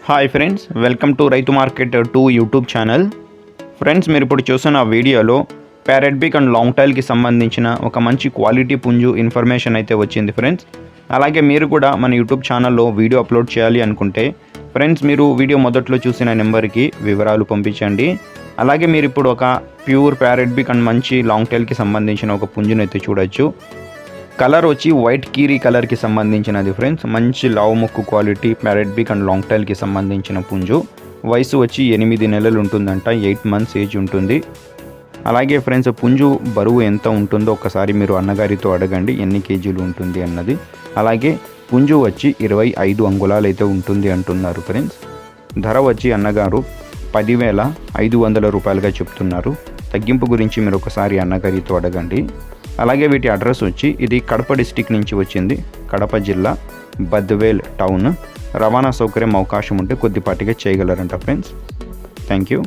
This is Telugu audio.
హాయ్ ఫ్రెండ్స్, వెల్కమ్ టు రైతు మార్కెట్ 2 యూట్యూబ్ ఛానల్. ఫ్రెండ్స్, మీరు ఇప్పుడు చూస్తున్న వీడియోలో ప్యారెట్ బిగ్ అండ్ లాంగ్ టైల్కి సంబంధించిన ఒక మంచి క్వాలిటీ పుంజు ఇన్ఫర్మేషన్ అయితే వచ్చింది ఫ్రెండ్స్. అలాగే మీరు కూడా మన యూట్యూబ్ ఛానల్లో వీడియో అప్లోడ్ చేయాలి అనుకుంటే ఫ్రెండ్స్, మీరు వీడియో మొదట్లో చూసిన నెంబర్కి వివరాలు పంపించండి. అలాగే మీరు ఇప్పుడు ఒక ప్యూర్ ప్యారెట్ బిగ్ అండ్ మంచి లాంగ్ టైల్కి సంబంధించిన ఒక పుంజునైతే చూడొచ్చు. కలర్ వచ్చి వైట్ కీరీ కలర్కి సంబంధించినది ఫ్రెండ్స్. మంచి లావు ముక్కు quality parrot big and long టైల్కి సంబంధించిన పుంజు. వయసు వచ్చి 8 నెలలు ఉంటుందంట, 8 మంత్స్ ఏజ్ ఉంటుంది. అలాగే ఫ్రెండ్స్, పుంజు బరువు ఎంత ఉంటుందో ఒకసారి మీరు అన్నగారితో అడగండి ఎన్ని కేజీలు ఉంటుంది అన్నది. అలాగే పుంజు వచ్చి 25 అంగుళాలు అయితే ఉంటుంది అంటున్నారు ఫ్రెండ్స్. ధర వచ్చి అన్నగారు 10,500 రూపాయలుగా చెప్తున్నారు. తగ్గింపు గురించి మీరు ఒకసారి అన్నగారితో అడగండి. అలాగే వీటి అడ్రస్ వచ్చి ఇది కడప డిస్టిక్ నుంచి వచ్చింది. కడప జిల్లా బద్వేల్ టౌన్. రవాణా సౌకర్యం అవకాశం ఉంటే కొద్దిపాటిగా చేయగలరంట ఫ్రెండ్స్. Thank you.